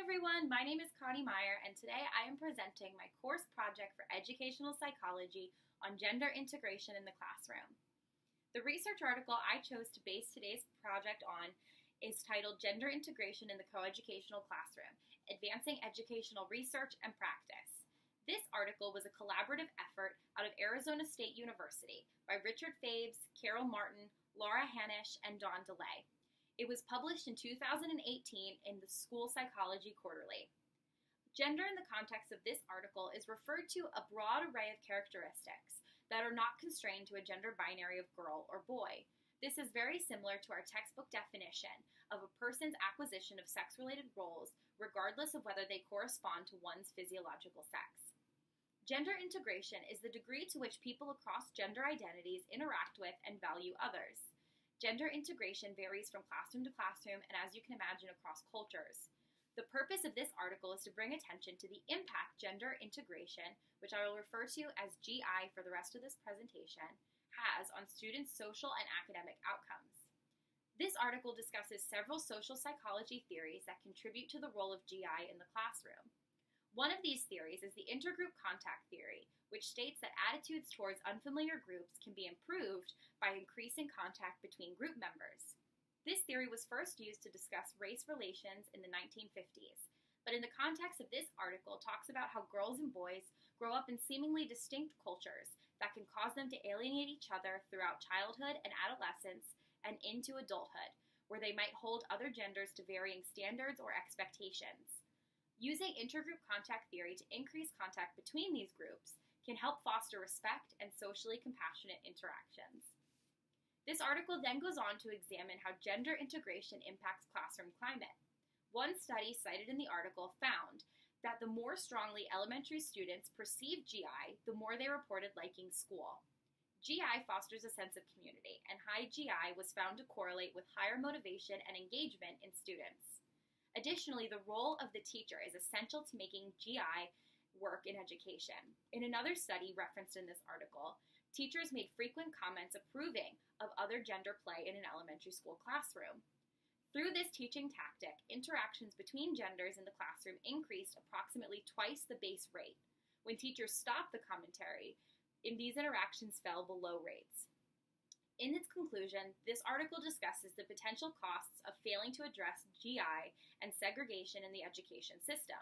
everyone, my name is Connie Meyer, and today I am presenting my course project for educational psychology on gender integration in the classroom. The research article I chose to base today's project on is titled Gender Integration in the Coeducational Classroom, Advancing Educational Research and Practice. This article was a collaborative effort out of Arizona State University by Richard Fabes, Carol Martin, Laura Hanisch, and Dawn DeLay. It was published in 2018 in the School Psychology Quarterly. Gender in the context of this article is referred to a broad array of characteristics that are not constrained to a gender binary of girl or boy. This is very similar to our textbook definition of a person's acquisition of sex-related roles, regardless of whether they correspond to one's physiological sex. Gender integration is the degree to which people across gender identities interact with and value others. Gender integration varies from classroom to classroom and, as you can imagine, across cultures. The purpose of this article is to bring attention to the impact gender integration, which I will refer to as GI for the rest of this presentation, has on students' social and academic outcomes. This article discusses several social psychology theories that contribute to the role of GI in the classroom. One of these theories is the intergroup contact theory, which states that attitudes towards unfamiliar groups can be improved by increasing contact between group members. This theory was first used to discuss race relations in the 1950s, but in the context of this article talks about how girls and boys grow up in seemingly distinct cultures that can cause them to alienate each other throughout childhood and adolescence and into adulthood, where they might hold other genders to varying standards or expectations. Using intergroup contact theory to increase contact between these groups can help foster respect and socially compassionate interactions. This article then goes on to examine how gender integration impacts classroom climate. One study cited in the article found that the more strongly elementary students perceived GI, the more they reported liking school. GI fosters a sense of community, and high GI was found to correlate with higher motivation and engagement in students. Additionally, the role of the teacher is essential to making GI work in education. In another study referenced in this article, teachers made frequent comments approving of other gender play in an elementary school classroom. Through this teaching tactic, interactions between genders in the classroom increased approximately twice the base rate. When teachers stopped the commentary, these interactions fell below rates. In its conclusion, this article discusses the potential costs of failing to address GI and segregation in the education system.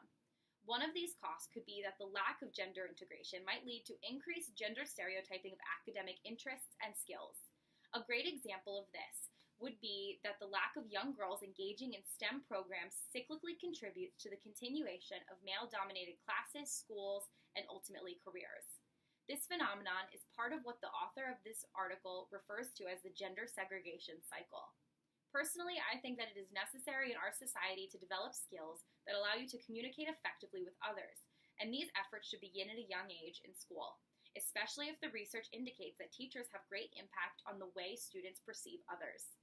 One of these costs could be that the lack of gender integration might lead to increased gender stereotyping of academic interests and skills. A great example of this would be that the lack of young girls engaging in STEM programs cyclically contributes to the continuation of male-dominated classes, schools, and ultimately careers. This phenomenon is part of what the author of this article refers to as the gender segregation cycle. Personally, I think that it is necessary in our society to develop skills that allow you to communicate effectively with others, and these efforts should begin at a young age in school, especially if the research indicates that teachers have great impact on the way students perceive others.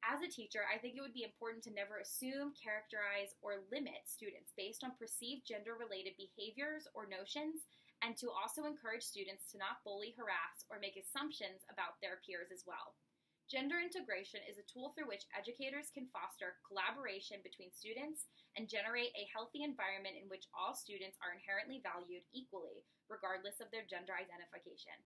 As a teacher, I think it would be important to never assume, characterize, or limit students based on perceived gender-related behaviors or notions, and to also encourage students to not bully, harass, or make assumptions about their peers as well. Gender integration is a tool through which educators can foster collaboration between students and generate a healthy environment in which all students are inherently valued equally, regardless of their gender identification.